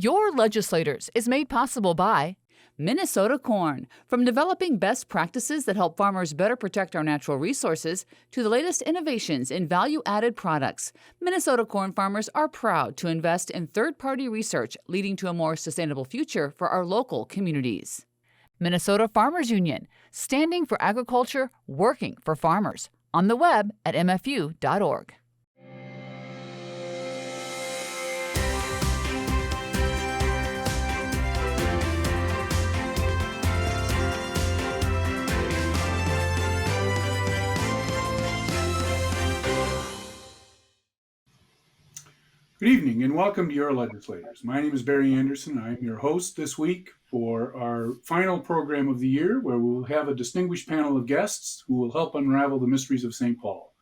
Your Legislators is made possible by Minnesota Corn. From developing best practices that help farmers better protect our natural resources to the latest innovations in value-added products, Minnesota corn farmers are proud to invest in third-party research leading to a more sustainable future for our local communities. Minnesota Farmers Union, standing for agriculture, working for farmers. On the web at mfu.org. Good evening and welcome to Your Legislators. My name is Barry Anderson. I'm your host this week for our final program of the year, where we will have a distinguished panel of guests who will help unravel the mysteries of St. Paul.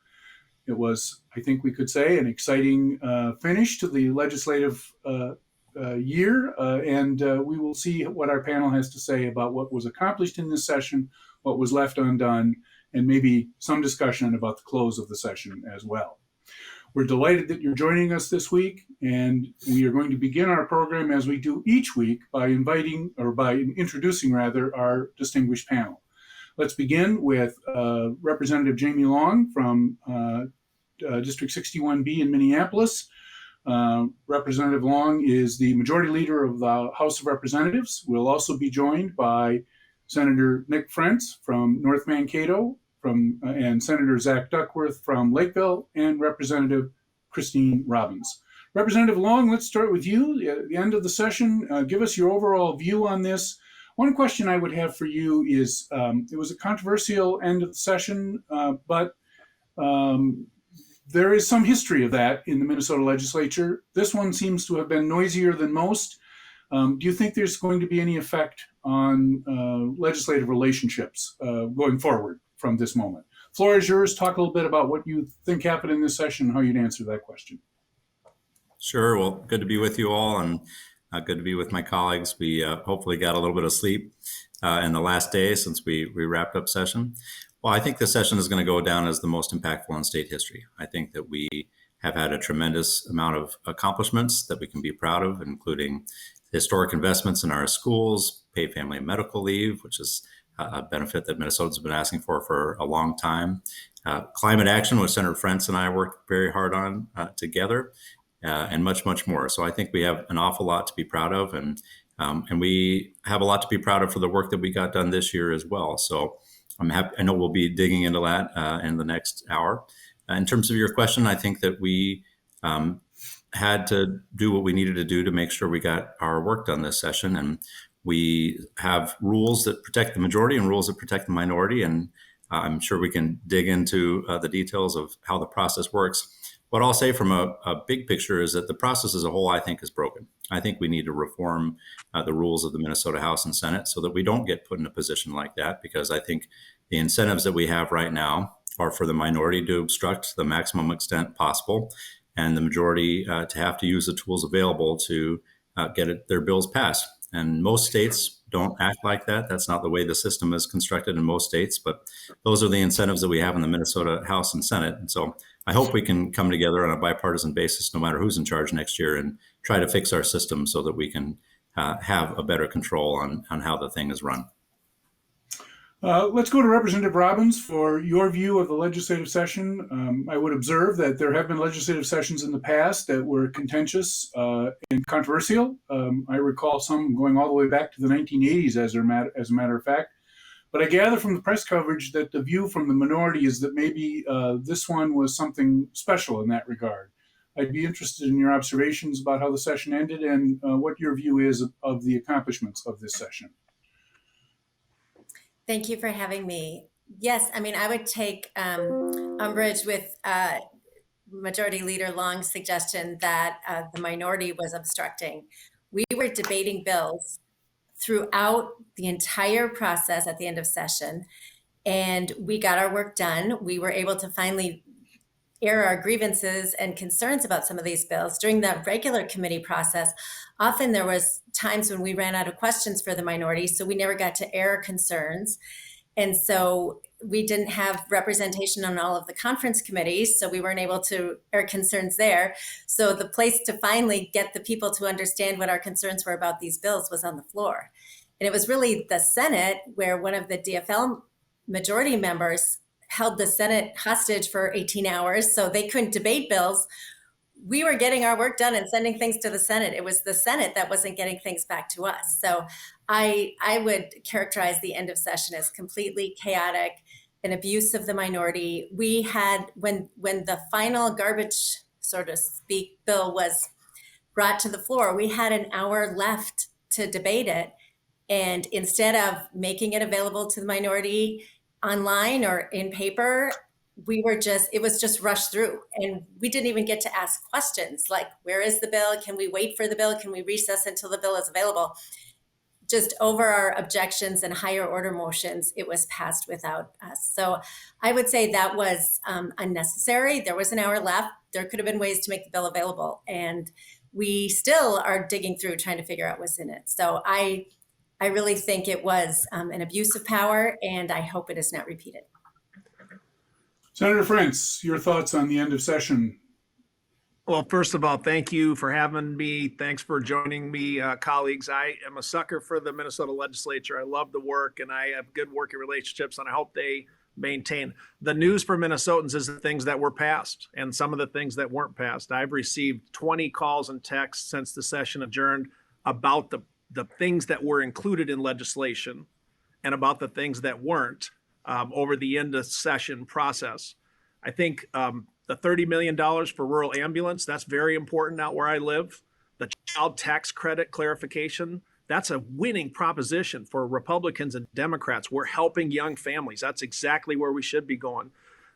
It was, I think we could say, an exciting finish to the legislative year, and we will see what our panel has to say about what was accomplished in this session, what was left undone, and maybe some discussion about the close of the session as well. We're delighted that you're joining us this week, and we are going to begin our program as we do each week by introducing our distinguished panel. Let's begin with Representative Jamie Long from District 61B in Minneapolis. Representative Long is the Majority Leader of the House of Representatives. We'll also be joined by Senator Nick Frentz from North Mankato, and Senator Zach Duckworth from Lakeville, and Representative Kristin Robbins. Representative Long, let's start with you. At the end of the session, give us your overall view on this. One question I would have for you is, it was a controversial end of the session, but there is some history of that in the Minnesota legislature. This one seems to have been noisier than most. Do you think there's going to be any effect on legislative relationships going forward from this moment? Floor is yours. Talk a little bit about what you think happened in this session and how you'd answer that question. Sure. Well, good to be with you all, and good to be with my colleagues. We hopefully got a little bit of sleep in the last day since we wrapped up session. Well, I think the session is going to go down as the most impactful in state history. I think that we have had a tremendous amount of accomplishments that we can be proud of, including historic investments in our schools, paid family and medical leave, which is a benefit that Minnesotans have been asking for a long time. Climate action, which Senator Frentz and I worked very hard on together, and much, much more. So I think we have an awful lot to be proud of, and we have a lot to be proud of for the work that we got done this year as well. So I'm happy. I know we'll be digging into that in the next hour. In terms of your question, I think that we had to do what we needed to do to make sure we got our work done this session, and we have rules that protect the majority and rules that protect the minority, and I'm sure we can dig into the details of how the process works. What I'll say from a big picture is that the process as a whole, I think, is broken. I think we need to reform the rules of the Minnesota House and Senate so that we don't get put in a position like that, because I think the incentives that we have right now are for the minority to obstruct to the maximum extent possible, and the majority to have to use the tools available to get their bills passed. And most states don't act like that. That's not the way the system is constructed in most states, but those are the incentives that we have in the Minnesota House and Senate. And so I hope we can come together on a bipartisan basis, no matter who's in charge next year, and try to fix our system so that we can have a better control on how the thing is run. Let's go to Representative Robbins for your view of the legislative session. I would observe that there have been legislative sessions in the past that were contentious and controversial. I recall some going all the way back to the 1980s, as a matter of fact. But I gather from the press coverage that the view from the minority is that maybe this one was something special in that regard. I'd be interested in your observations about how the session ended and what your view is of the accomplishments of this session. Thank you for having me. Yes, I mean, I would take umbrage with Majority Leader Long's suggestion that the minority was obstructing. We were debating bills throughout the entire process at the end of session, and we got our work done. We were able to finally air our grievances and concerns about some of these bills. During the regular committee process, often there was times when we ran out of questions for the minority, so we never got to air concerns. And so we didn't have representation on all of the conference committees, so we weren't able to air concerns there. So the place to finally get the people to understand what our concerns were about these bills was on the floor. And it was really the Senate where one of the DFL majority members held the Senate hostage for 18 hours, so they couldn't debate bills. We were getting our work done and sending things to the Senate. It was the Senate that wasn't getting things back to us. So I would characterize the end of session as completely chaotic, an abuse of the minority. We had, when the final garbage, so to speak, bill was brought to the floor, we had an hour left to debate it. And instead of making it available to the minority online or in paper, it was just rushed through, and we didn't even get to ask questions like, where is the bill? Can we wait for the bill? Can we recess until the bill is available? Just over our objections and higher order motions, it was passed without us. So I would say that was unnecessary. There was an hour left. There could have been ways to make the bill available, and we still are digging through trying to figure out what's in it. So I really think it was an abuse of power, and I hope it is not repeated. Senator Frentz, your thoughts on the end of session? Well, first of all, thank you for having me. Thanks for joining me, colleagues. I am a sucker for the Minnesota Legislature. I love the work, and I have good working relationships, and I hope they maintain. The news for Minnesotans is the things that were passed and some of the things that weren't passed. I've received 20 calls and texts since the session adjourned about the things that were included in legislation and about the things that weren't over the end of session process. I think the $30 million for rural ambulance, that's very important out where I live. The child tax credit clarification, that's a winning proposition for Republicans and Democrats. We're helping young families. That's exactly where we should be going.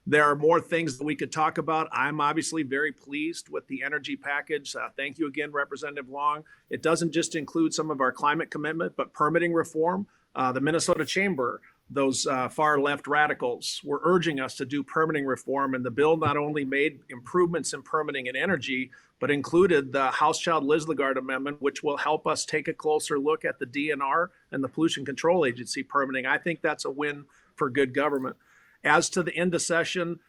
There are more things that we could talk about. I'm obviously very pleased with the energy package. Thank you again, Representative Long. It doesn't just include some of our climate commitment, but permitting reform. The Minnesota Chamber, those far left radicals were urging us to do permitting reform. And the bill not only made improvements in permitting and energy, but included the House Child Legislators Amendment, which will help us take a closer look at the DNR and the Pollution Control Agency permitting. I think that's a win for good government. As to the end of session,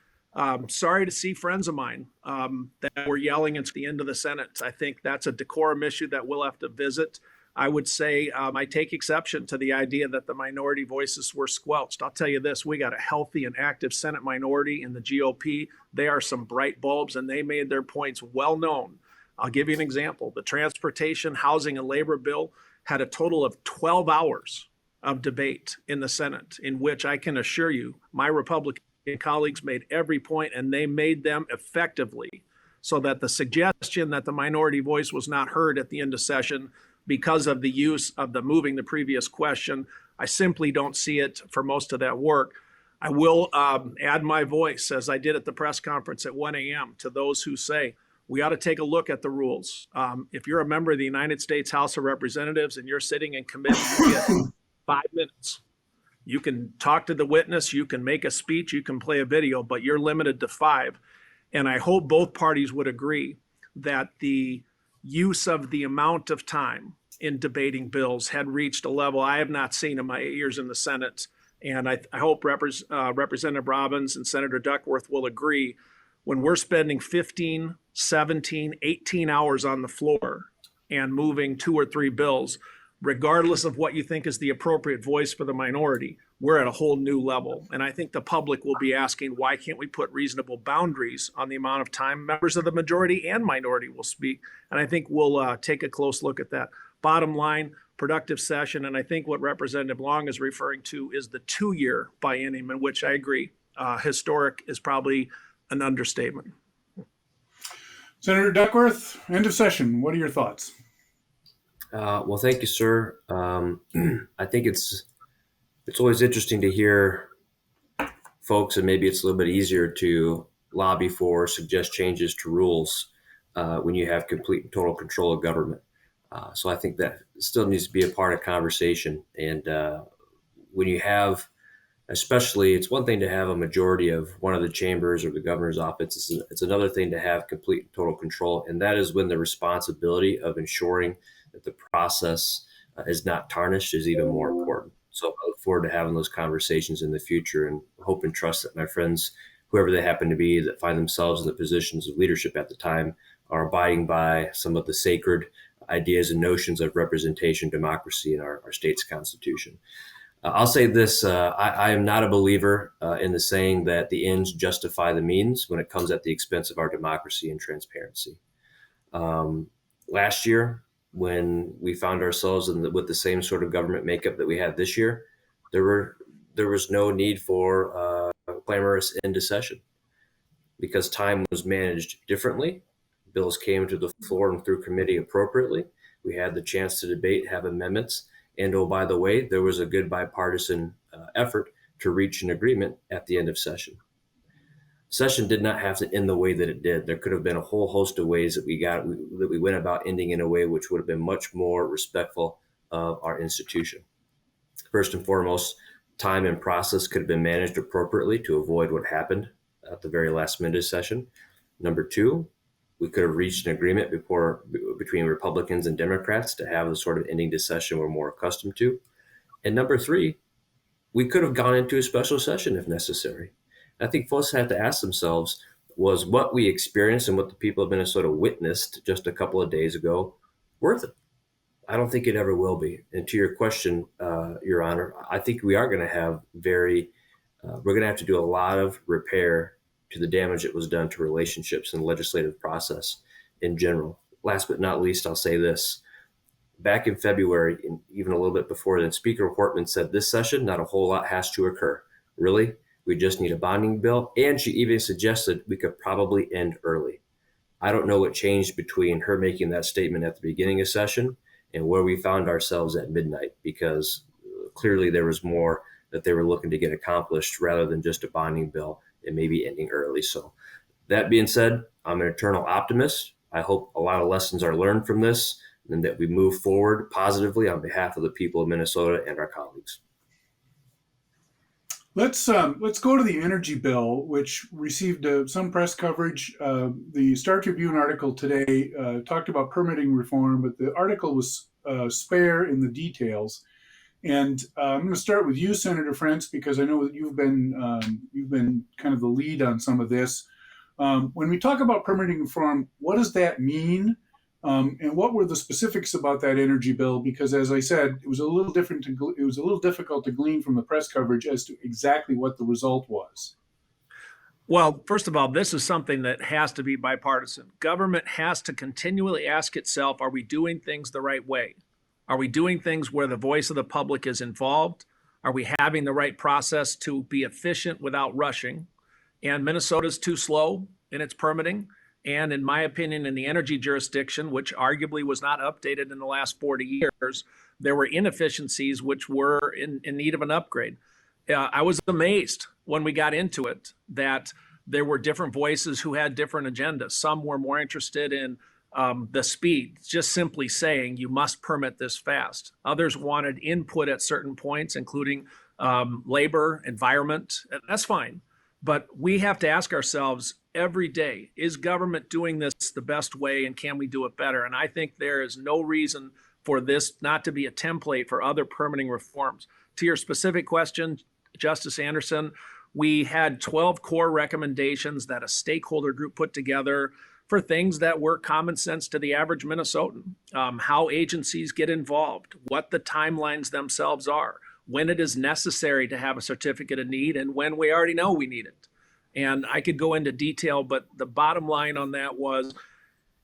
sorry to see friends of mine that were yelling at the end of the Senate. I think that's a decorum issue that we'll have to visit. I would say I take exception to the idea that the minority voices were squelched. I'll tell you this, we got a healthy and active Senate minority in the GOP. They are some bright bulbs, and they made their points well known. I'll give you an example. The Transportation, Housing, and Labor Bill had a total of 12 hours of debate in the Senate, in which I can assure you my Republican colleagues made every point, and they made them effectively, so that the suggestion that the minority voice was not heard at the end of session because of the use of the moving the previous question, I simply don't see it for most of that work. I will add my voice, as I did at the press conference at 1 a.m., to those who say we ought to take a look at the rules. If you're a member of the United States House of Representatives and you're sitting in committee, you get 5 minutes. You can talk to the witness, you can make a speech, you can play a video, but you're limited to 5. And I hope both parties would agree that the use of the amount of time in debating bills had reached a level I have not seen in my 8 years in the Senate. And I hope Representative Robbins and Senator Duckworth will agree. When we're spending 15, 17, 18 hours on the floor and moving 2 or 3 bills, regardless of what you think is the appropriate voice for the minority, we're at a whole new level. And I think the public will be asking, why can't we put reasonable boundaries on the amount of time members of the majority and minority will speak? And I think we'll take a close look at that. Bottom line, productive session. And I think what Representative Long is referring to is the 2-year biennium, in which I agree, historic is probably an understatement. Senator Duckworth, end of session. What are your thoughts? Well, thank you, sir. I think it's always interesting to hear folks, and maybe it's a little bit easier to lobby for, suggest changes to rules when you have complete and total control of government. So I think that still needs to be a part of conversation. And when you have, especially, it's one thing to have a majority of one of the chambers or the governor's office. It's another thing to have complete and total control. And that is when the responsibility of ensuring that the process is not tarnished is even more important. So I look forward to having those conversations in the future, and hope and trust that my friends, whoever they happen to be, that find themselves in the positions of leadership at the time, are abiding by some of the sacred ideas and notions of representation democracy in our state's constitution. I'll say this, I am not a believer in the saying that the ends justify the means when it comes at the expense of our democracy and transparency. Last year, when we found ourselves with the same sort of government makeup that we had this year, there was no need for clamorous end to session, because time was managed differently. Bills came to the floor and through committee appropriately. We had the chance to debate, have amendments, and oh, by the way, there was a good bipartisan effort to reach an agreement at the end of session. Session did not have to end the way that it did. There could have been a whole host of ways that we went about ending in a way which would have been much more respectful of our institution. First and foremost, time and process could have been managed appropriately to avoid what happened at the very last minute of session. Number two, we could have reached an agreement between Republicans and Democrats to have the sort of ending to session we're more accustomed to. And number three, we could have gone into a special session if necessary. I think folks have to ask themselves, was what we experienced and what the people of Minnesota witnessed just a couple of days ago worth it? I don't think it ever will be. And to your question, Your Honor, I think we are going to have we're going to have to do a lot of repair to the damage that was done to relationships and the legislative process in general. Last but not least, I'll say this. Back in February, and even a little bit before then, Speaker Hortman said this session, not a whole lot has to occur. Really? We just need a bonding bill. And she even suggested we could probably end early. I don't know what changed between her making that statement at the beginning of session and where we found ourselves at midnight, because clearly there was more that they were looking to get accomplished rather than just a bonding bill and maybe ending early. So that being said, I'm an eternal optimist. I hope a lot of lessons are learned from this and that we move forward positively on behalf of the people of Minnesota and our colleagues. Let's go to the energy bill, which received some press coverage. The Star Tribune article today talked about permitting reform, but the article was spare in the details. And I'm going to start with you, Senator Frentz, because I know that you've been kind of the lead on some of this. When we talk about permitting reform, what does that mean? And what were the specifics about that energy bill? Because, as I said, it was a little difficult to glean from the press coverage as to exactly what the result was. Well, first of all, this is something that has to be bipartisan. Government has to continually ask itself, are we doing things the right way? Are we doing things where the voice of the public is involved? Are we having the right process to be efficient without rushing? And Minnesota's too slow in its permitting. And in my opinion, in the energy jurisdiction, which arguably was not updated in the last 40 years, there were inefficiencies which were in need of an upgrade. I was amazed when we got into it that there were different voices who had different agendas. Some were more interested in the speed, just simply saying you must permit this fast. Others wanted input at certain points, including labor, environment. That's fine. But we have to ask ourselves every day, is government doing this the best way and can we do it better? And I think there is no reason for this not to be a template for other permitting reforms. To your specific question, Justice Anderson, we had 12 core recommendations that a stakeholder group put together for things that were common sense to the average Minnesotan, how agencies get involved, what the timelines themselves are, when it is necessary to have a certificate of need, and when we already know we need it. And I could go into detail, but the bottom line on that was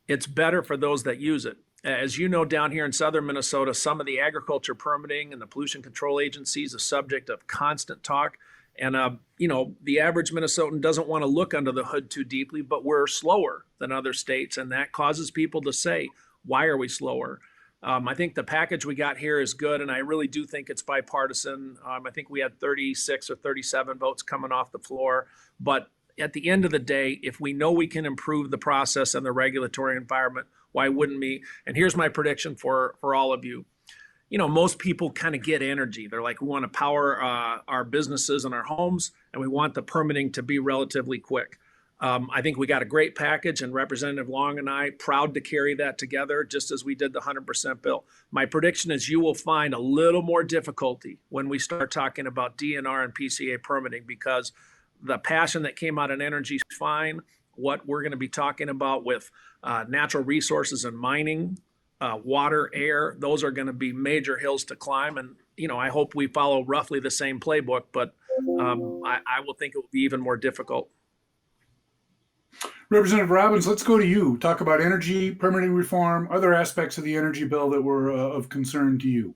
it's better for those that use it. As you know, down here in southern Minnesota, some of the agriculture permitting and the pollution control agency is a subject of constant talk. And, the average Minnesotan doesn't want to look under the hood too deeply, but we're slower than other states. And that causes people to say, why are we slower? I think the package we got here is good, and I really do think it's bipartisan. I think we had 36 or 37 votes coming off the floor. But at the end of the day, if we know we can improve the process and the regulatory environment, why wouldn't we? And here's my prediction for all of you. Most people kind of get energy. They're like, we want to power our businesses and our homes, and we want the permitting to be relatively quick. I think we got a great package, and Representative Long and I proud to carry that together, just as we did the 100% bill. My prediction is you will find a little more difficulty when we start talking about DNR and PCA permitting, because the passion that came out in energy is fine. What we're going to be talking about with natural resources and mining, water, air, those are going to be major hills to climb. And, I hope we follow roughly the same playbook, but I will think it will be even more difficult. Representative Robbins, let's go to you. Talk about energy, permitting reform, other aspects of the energy bill that were of concern to you.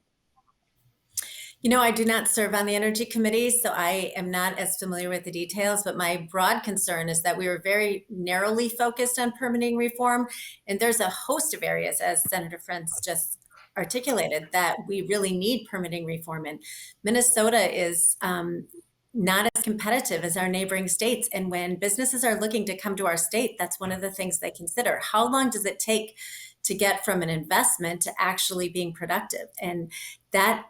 I do not serve on the Energy Committee, so I am not as familiar with the details, but my broad concern is that we were very narrowly focused on permitting reform. And there's a host of areas, as Senator Frentz just articulated, that we really need permitting reform in. Minnesota is not as competitive as our neighboring states. And when businesses are looking to come to our state, that's one of the things they consider. How long does it take to get from an investment to actually being productive? And that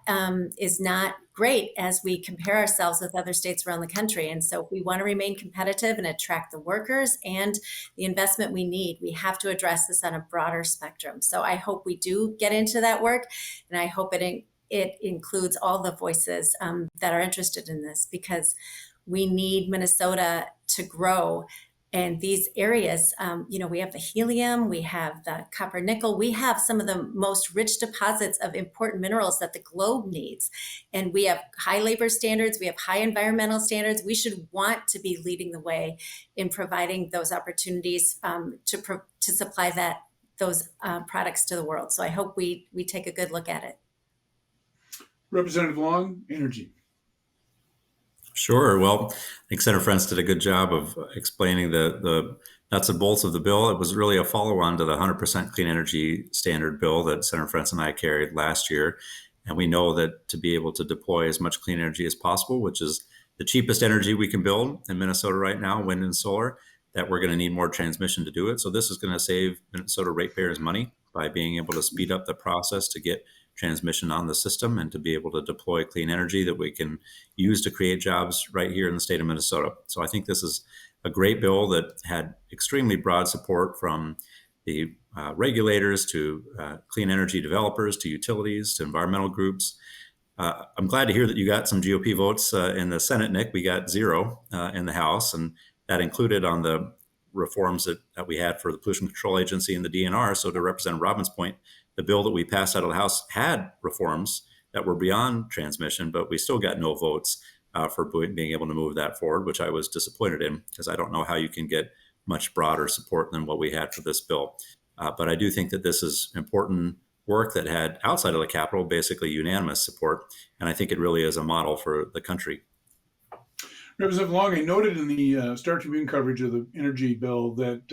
is not great as we compare ourselves with other states around the country. And so if we want to remain competitive and attract the workers and the investment we need, we have to address this on a broader spectrum. So I hope we do get into that work, and I hope it includes all the voices that are interested in this, because we need Minnesota to grow. And these areas, we have the helium, we have the copper nickel, we have some of the most rich deposits of important minerals that the globe needs. And we have high labor standards, we have high environmental standards. We should want to be leading the way in providing those opportunities to supply those products to the world. So I hope we take a good look at it. Representative Long, energy. Sure. Well, I think Senator Frentz did a good job of explaining the nuts and bolts of the bill. It was really a follow-on to the 100% clean energy standard bill that Senator Frentz and I carried last year. And we know that to be able to deploy as much clean energy as possible, which is the cheapest energy we can build in Minnesota right now, wind and solar, that we're going to need more transmission to do it. So this is going to save Minnesota ratepayers money by being able to speed up the process to get transmission on the system and to be able to deploy clean energy that we can use to create jobs right here in the state of Minnesota. So I think this is a great bill that had extremely broad support from the regulators to clean energy developers to utilities to environmental groups. I'm glad to hear that you got some GOP votes in the Senate, Nick. We got 0 in the House, and that included on the reforms that we had for the Pollution Control Agency and the DNR. So to Representative Robbins' point, the bill that we passed out of the House had reforms that were beyond transmission, but we still got no votes for being able to move that forward, which I was disappointed in, because I don't know how you can get much broader support than what we had for this bill. But I do think that this is important work that had, outside of the Capitol, basically unanimous support. And I think it really is a model for the country. Representative Long, I noted in the Star Tribune coverage of the energy bill that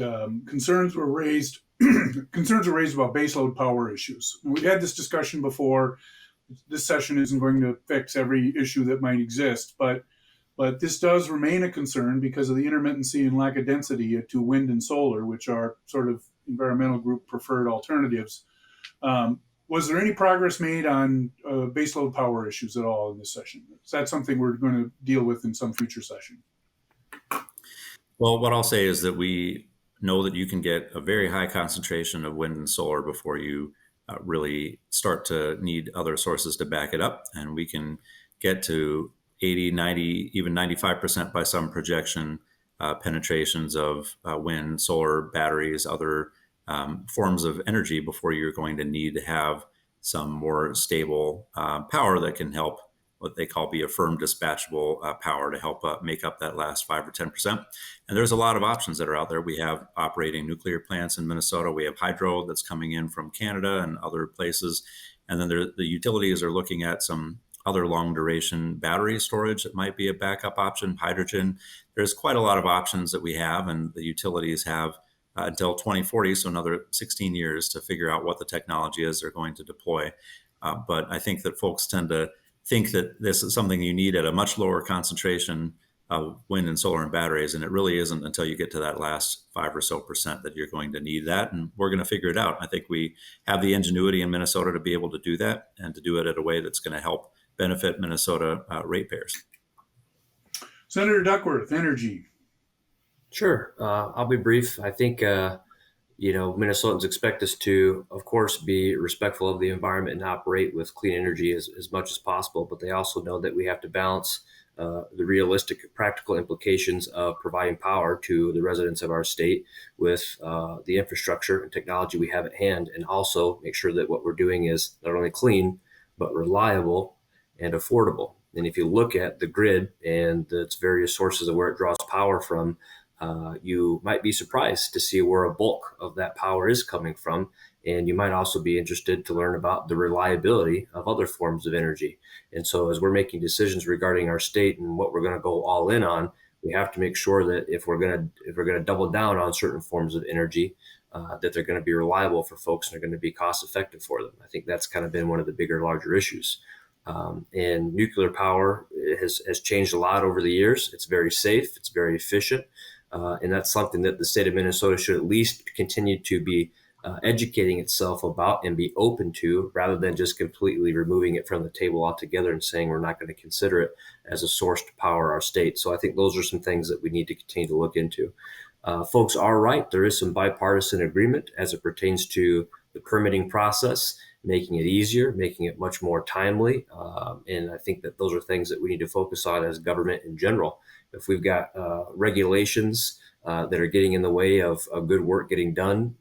concerns were raised about baseload power issues. And we've had this discussion before. This session isn't going to fix every issue that might exist, but this does remain a concern because of the intermittency and lack of density to wind and solar, which are sort of environmental group preferred alternatives. Was there any progress made on baseload power issues at all in this session? Is that something we're going to deal with in some future session? Well, what I'll say is that we know that you can get a very high concentration of wind and solar before you really start to need other sources to back it up. And we can get to 80, 90, even 95% by some projection penetrations of wind, solar, batteries, other forms of energy before you're going to need to have some more stable power that can help what they call be a firm dispatchable power to help make up that last 5 or 10%. And there's a lot of options that are out there. We have operating nuclear plants in Minnesota. We have hydro that's coming in from Canada and other places. And then the utilities are looking at some other long duration battery storage that might be a backup option, hydrogen. There's quite a lot of options that we have, and the utilities have until 2040, so another 16 years to figure out what the technology is they're going to deploy. But I think that folks tend to think that this is something you need at a much lower concentration of wind and solar and batteries, and it really isn't until you get to that last 5 or so % that you're going to need that, and we're going to figure it out. I think we have the ingenuity in Minnesota to be able to do that and to do it in a way that's going to help benefit Minnesota ratepayers. Senator Duckworth, energy. Sure. I'll be brief. I think, Minnesotans expect us to, of course, be respectful of the environment and operate with clean energy as much as possible. But they also know that we have to balance the realistic, practical implications of providing power to the residents of our state with the infrastructure and technology we have at hand, and also make sure that what we're doing is not only clean, but reliable and affordable. And if you look at the grid and its various sources of where it draws power from, you might be surprised to see where a bulk of that power is coming from. And you might also be interested to learn about the reliability of other forms of energy. And so as we're making decisions regarding our state and what we're going to go all in on, we have to make sure that if we're going to double down on certain forms of energy, that they're going to be reliable for folks and they're going to be cost effective for them. I think that's kind of been one of the bigger, larger issues. And nuclear power has changed a lot over the years. It's very safe. It's very efficient. And that's something that the state of Minnesota should at least continue to be educating itself about and be open to, rather than just completely removing it from the table altogether and saying we're not going to consider it as a source to power our state. So I think those are some things that we need to continue to look into. Folks are right. There is some bipartisan agreement as it pertains to the permitting process, making it easier, making it much more timely. And I think that those are things that we need to focus on as government in general. If we've got regulations that are getting in the way of good work getting done,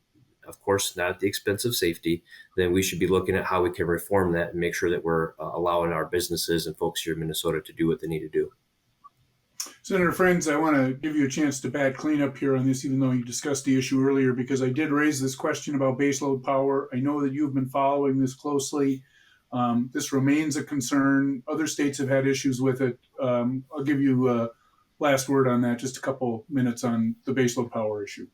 of course, not at the expense of safety, then we should be looking at how we can reform that and make sure that we're allowing our businesses and folks here in Minnesota to do what they need to do. Senator Frentz, I want to give you a chance to bat cleanup here on this, even though you discussed the issue earlier, because I did raise this question about baseload power. I know that you've been following this closely. This remains a concern. Other states have had issues with it. I'll give you a last word on that, just a couple minutes on the baseload power issue.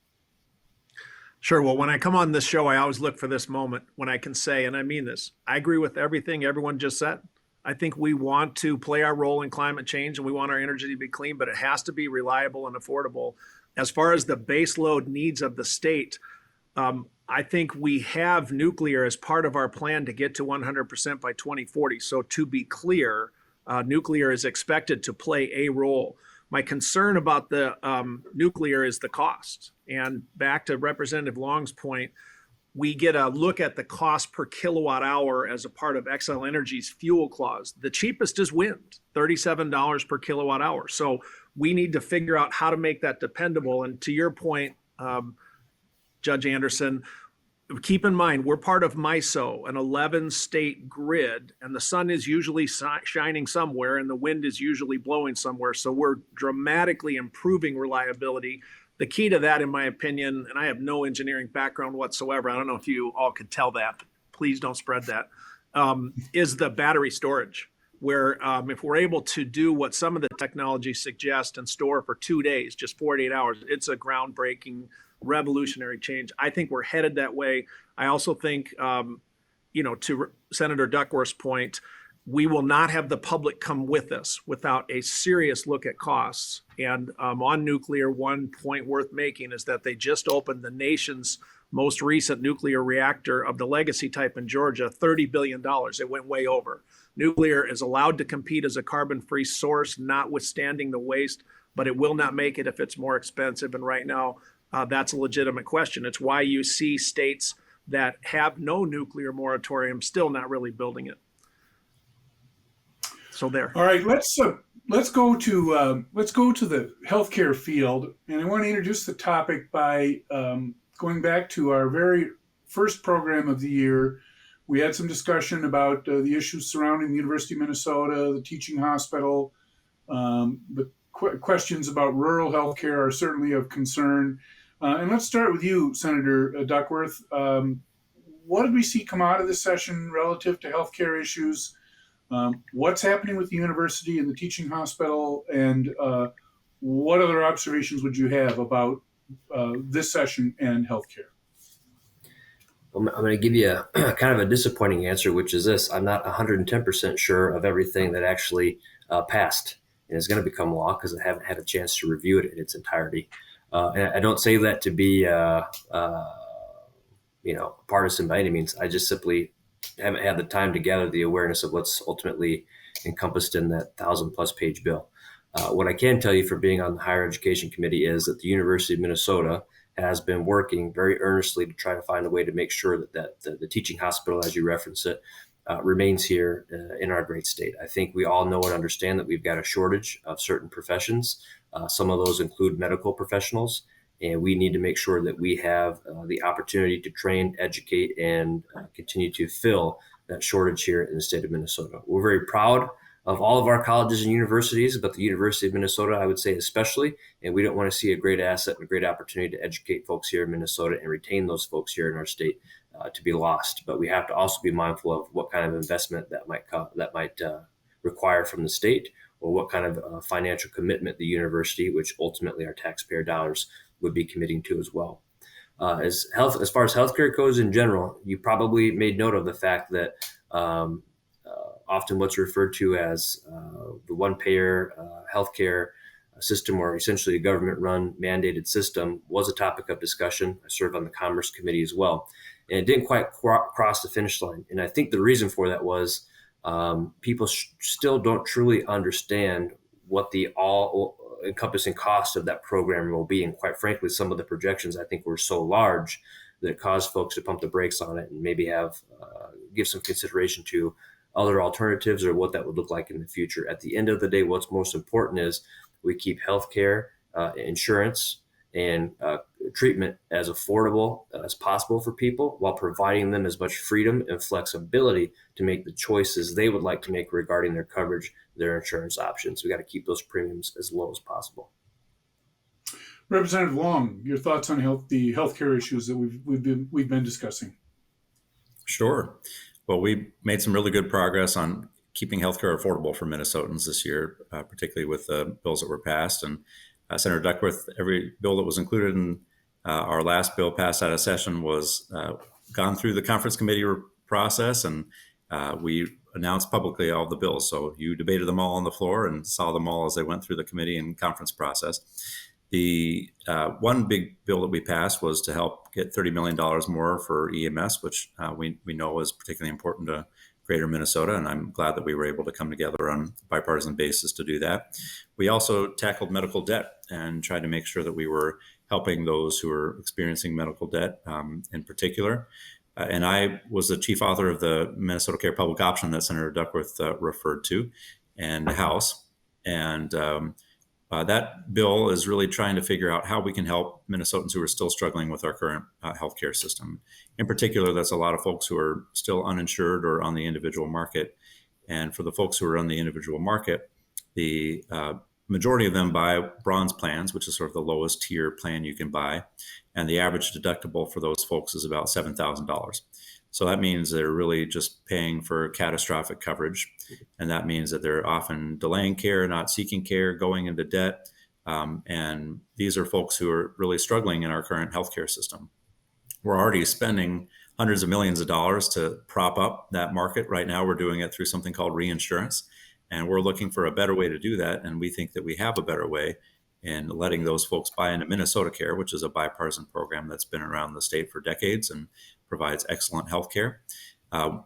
Sure. Well, when I come on this show, I always look for this moment when I can say, and I mean this, I agree with everything everyone just said. I think we want to play our role in climate change and we want our energy to be clean, but it has to be reliable and affordable. As far as the baseload needs of the state, I think we have nuclear as part of our plan to get to 100% by 2040. So to be clear, nuclear is expected to play a role. My concern about the nuclear is the cost. And back to Representative Long's point, we get a look at the cost per kilowatt hour as a part of Xcel Energy's fuel clause. The cheapest is wind, $37 per kilowatt hour. So we need to figure out how to make that dependable. And to your point, Judge Anderson, keep in mind, we're part of MISO, an 11-state grid, and the sun is usually shining somewhere and the wind is usually blowing somewhere. So we're dramatically improving reliability. The key to that, in my opinion, and I have no engineering background whatsoever, I don't know if you all could tell that, but please don't spread that, is the battery storage, where if we're able to do what some of the technologies suggest and store for 2 days, just 48 hours, it's a groundbreaking, revolutionary change. I think we're headed that way. I also think, to Senator Duckworth's point, we will not have the public come with us without a serious look at costs. And on nuclear, one point worth making is that they just opened the nation's most recent nuclear reactor of the legacy type in Georgia, $30 billion. It went way over. Nuclear is allowed to compete as a carbon-free source, notwithstanding the waste, but it will not make it if it's more expensive. And right now, that's a legitimate question. It's why you see states that have no nuclear moratorium still not really building it. So there. All right, let's go to the healthcare field, and I want to introduce the topic by going back to our very first program of the year. We had some discussion about the issues surrounding the University of Minnesota, the teaching hospital. The questions about rural healthcare are certainly of concern. And let's start with you, Senator Duckworth. What did we see come out of this session relative to healthcare issues? What's happening with the university and the teaching hospital, and what other observations would you have about this session and healthcare? I'm going to give you a kind of a disappointing answer, which is this. I'm not 110% sure of everything that actually passed and is going to become law, because I haven't had a chance to review it in its entirety. And I don't say that to be partisan by any means. I just simply haven't had the time to gather the awareness of what's ultimately encompassed in that 1,000+ page bill. What I can tell you for being on the Higher Education Committee is that the University of Minnesota has been working very earnestly to try to find a way to make sure that the teaching hospital, as you reference it, remains here in our great state. I think we all know and understand that we've got a shortage of certain professions. Some of those include medical professionals, and we need to make sure that we have the opportunity to train, educate, and continue to fill that shortage here in the state of Minnesota. We're very proud of all of our colleges and universities, but the University of Minnesota, I would say especially, and we don't want to see a great asset and a great opportunity to educate folks here in Minnesota and retain those folks here in our state to be lost. But we have to also be mindful of what kind of investment that might require from the state, or what kind of financial commitment the university, which ultimately our taxpayer dollars, would be committing to as well. As far as healthcare goes in general, you probably made note of the fact that often what's referred to as the one-payer healthcare system, or essentially a government-run mandated system, was a topic of discussion. I served on the Commerce Committee as well, and it didn't quite cross the finish line. And I think the reason for that was people still don't truly understand what the all-encompassing cost of that program will be. And quite frankly, some of the projections, I think, were so large that it caused folks to pump the brakes on it and maybe give some consideration to other alternatives or what that would look like in the future. At the end of the day, what's most important is we keep healthcare, insurance, and treatment as affordable as possible for people, while providing them as much freedom and flexibility to make the choices they would like to make regarding their coverage, their insurance options. We got to keep those premiums as low as possible. Representative Long, your thoughts on the healthcare issues that we've been discussing? Sure. Well, we made some really good progress on keeping healthcare affordable for Minnesotans this year, particularly with the bills that were passed. And Senator Duckworth, every bill that was included in our last bill passed out of session was gone through the conference committee process, and we announced publicly all the bills. So you debated them all on the floor and saw them all as they went through the committee and conference process. The one big bill that we passed was to help get $30 million more for EMS, which we know is particularly important to greater Minnesota, and I'm glad that we were able to come together on a bipartisan basis to do that. We also tackled medical debt and tried to make sure that we were helping those who are experiencing medical debt in particular. And I was the chief author of the Minnesota Care Public Option that Senator Duckworth referred to, and the House. And that bill is really trying to figure out how we can help Minnesotans who are still struggling with our current healthcare system. In particular, that's a lot of folks who are still uninsured or on the individual market. And for the folks who are on the individual market, the majority of them buy bronze plans, which is sort of the lowest tier plan you can buy. And the average deductible for those folks is about $7,000. So that means they're really just paying for catastrophic coverage. And that means that they're often delaying care, not seeking care, going into debt. And these are folks who are really struggling in our current healthcare system. We're already spending hundreds of millions of dollars to prop up that market. Right now, we're doing it through something called reinsurance. And we're looking for a better way to do that. And we think that we have a better way in letting those folks buy into Minnesota Care, which is a bipartisan program that's been around the state for decades and provides excellent health care.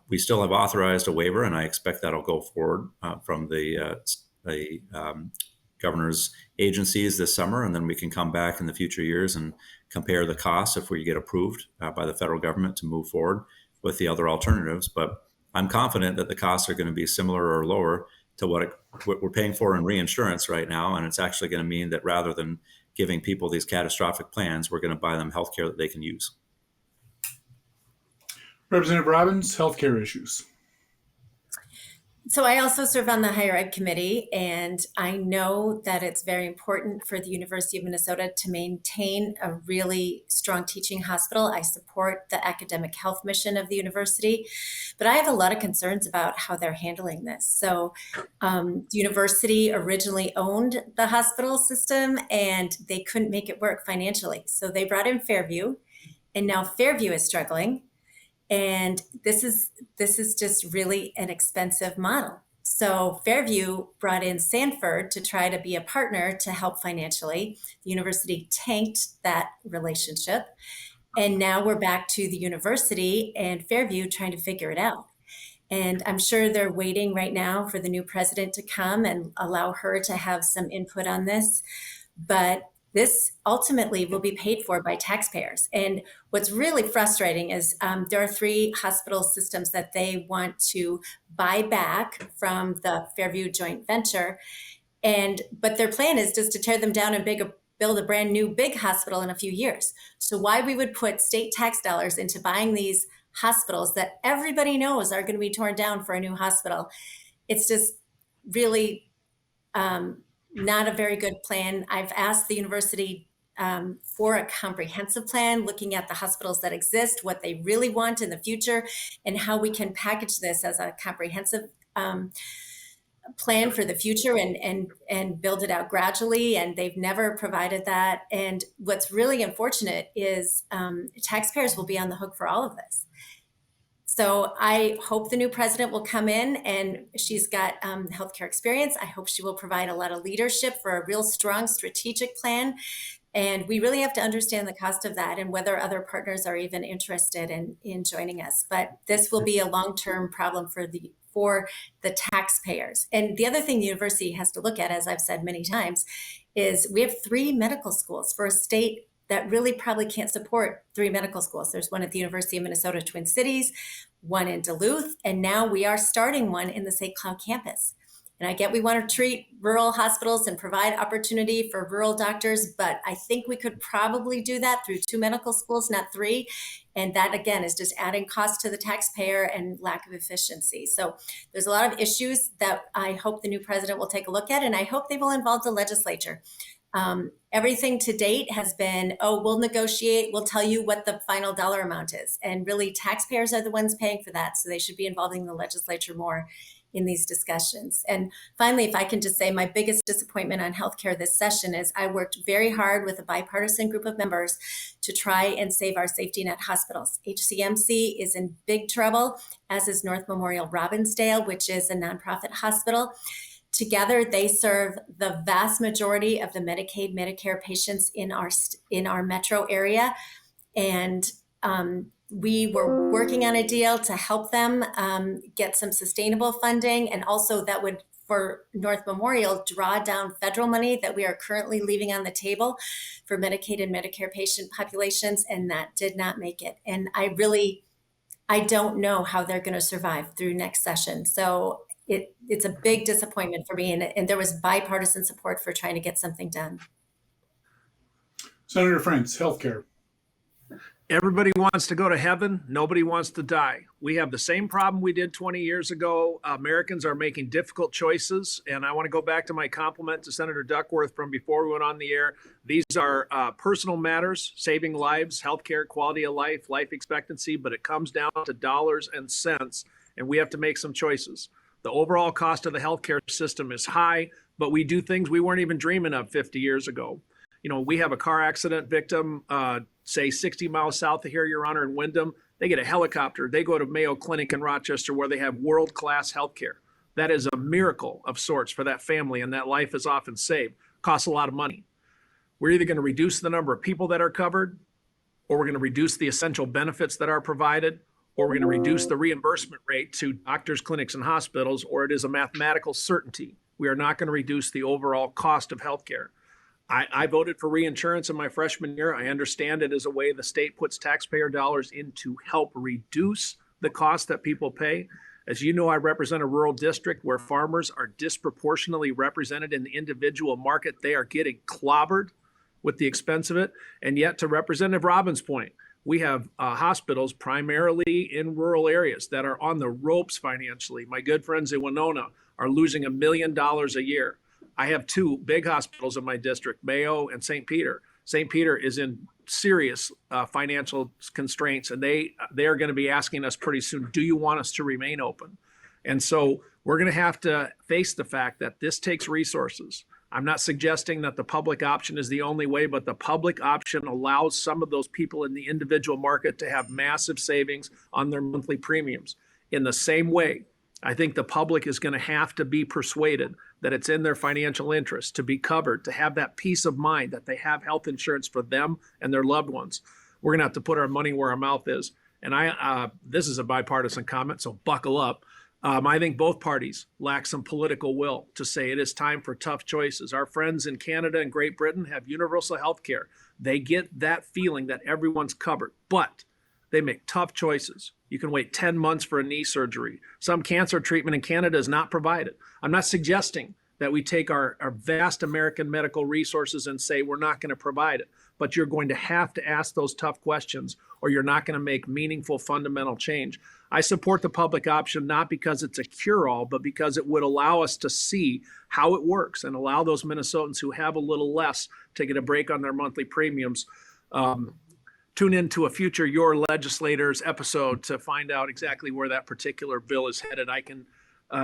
We still have authorized a waiver, and I expect that'll go forward from the governor's agencies this summer, and then we can come back in the future years and compare the costs if we get approved by the federal government to move forward with the other alternatives. But I'm confident that the costs are going to be similar or lower to what we're paying for in reinsurance right now, and it's actually going to mean that rather than giving people these catastrophic plans, we're going to buy them health care that they can use. Representative Robbins, healthcare issues. So I also serve on the Higher Ed Committee, and I know that it's very important for the University of Minnesota to maintain a really strong teaching hospital. I support the academic health mission of the university, but I have a lot of concerns about how they're handling this. So the university originally owned the hospital system, and they couldn't make it work financially. So they brought in Fairview, and now Fairview is struggling. And this is just really an expensive model. So Fairview brought in Sanford to try to be a partner to help financially. The university tanked that relationship. And now we're back to the university and Fairview trying to figure it out. And I'm sure they're waiting right now for the new president to come and allow her to have some input on this. But this ultimately will be paid for by taxpayers. And what's really frustrating is there are 3 hospital systems that they want to buy back from the Fairview joint venture. But their plan is just to tear them down and build a brand new big hospital in a few years. So why we would put state tax dollars into buying these hospitals that everybody knows are going to be torn down for a new hospital, it's just really not a very good plan. I've asked the university for a comprehensive plan, looking at the hospitals that exist, what they really want in the future, and how we can package this as a comprehensive plan for the future and build it out gradually. And they've never provided that. And what's really unfortunate is taxpayers will be on the hook for all of this. So I hope the new president will come in, and she's got healthcare experience. I hope she will provide a lot of leadership for a real strong strategic plan. And we really have to understand the cost of that and whether other partners are even interested in joining us. But this will be a long-term problem for the taxpayers. And the other thing the university has to look at, as I've said many times, is we have 3 medical schools for a state that really probably can't support 3 medical schools. There's one at the University of Minnesota Twin Cities, one in Duluth, and now we are starting one in the St. Cloud campus. And I get we want to treat rural hospitals and provide opportunity for rural doctors, but I think we could probably do that through 2 medical schools, not 3. And that, again, is just adding cost to the taxpayer and lack of efficiency. So there's a lot of issues that I hope the new president will take a look at, and I hope they will involve the legislature. Everything to date has been, we'll negotiate, we'll tell you what the final dollar amount is. And really, taxpayers are the ones paying for that. So they should be involving the legislature more in these discussions. And finally, if I can just say, my biggest disappointment on healthcare this session is I worked very hard with a bipartisan group of members to try and save our safety net hospitals. HCMC is in big trouble, as is North Memorial Robbinsdale, which is a nonprofit hospital. Together, they serve the vast majority of the Medicaid, Medicare patients in our metro area. And we were working on a deal to help them get some sustainable funding, and also that would, for North Memorial, draw down federal money that we are currently leaving on the table for Medicaid and Medicare patient populations, and that did not make it. And I don't know how they're going to survive through next session. So it's a big disappointment for me, and there was bipartisan support for trying to get something done. Senator Frentz, healthcare. Everybody wants to go to heaven. Nobody wants to die. We have the same problem we did 20 years ago. Americans are making difficult choices. And I want to go back to my compliment to Senator Duckworth from before we went on the air. These are personal matters, saving lives, healthcare, quality of life, life expectancy, but it comes down to dollars and cents, and we have to make some choices. The overall cost of the healthcare system is high, but we do things we weren't even dreaming of 50 years ago. You know, we have a car accident victim, say 60 miles south of here, Your Honor, in Wyndham. They get a helicopter. They go to Mayo Clinic in Rochester, where they have world-class healthcare. That is a miracle of sorts for that family, and that life is often saved. Costs a lot of money. We're either going to reduce the number of people that are covered, or we're going to reduce the essential benefits that are provided, or we're going to reduce the reimbursement rate to doctors, clinics, and hospitals, or it is a mathematical certainty. We are not going to reduce the overall cost of healthcare. I voted for reinsurance in my freshman year. I understand it as a way the state puts taxpayer dollars in to help reduce the cost that people pay. As you know, I represent a rural district where farmers are disproportionately represented in the individual market. They are getting clobbered with the expense of it. And yet, to Representative Robbins' point, we have hospitals primarily in rural areas that are on the ropes financially. My good friends in Winona are losing $1 million a year. I have 2 big hospitals in my district, Mayo and St. Peter. St. Peter is in serious financial constraints, and they are going to be asking us pretty soon, do you want us to remain open? And so we're going to have to face the fact that this takes resources. I'm not suggesting that the public option is the only way, but the public option allows some of those people in the individual market to have massive savings on their monthly premiums. In the same way, I think the public is going to have to be persuaded that it's in their financial interest to be covered, to have that peace of mind that they have health insurance for them and their loved ones. We're going to have to put our money where our mouth is. And this is a bipartisan comment, so buckle up. I think both parties lack some political will to say it is time for tough choices. Our friends in Canada and Great Britain have universal health care. They get that feeling that everyone's covered, but they make tough choices. You can wait 10 months for a knee surgery. Some cancer treatment in Canada is not provided. I'm not suggesting that we take our vast American medical resources and say we're not going to provide it, but you're going to have to ask those tough questions or you're not going to make meaningful fundamental change. I support the public option not because it's a cure-all, but because it would allow us to see how it works and allow those Minnesotans who have a little less to get a break on their monthly premiums. Tune into a future Your Legislators episode to find out exactly where that particular bill is headed. I can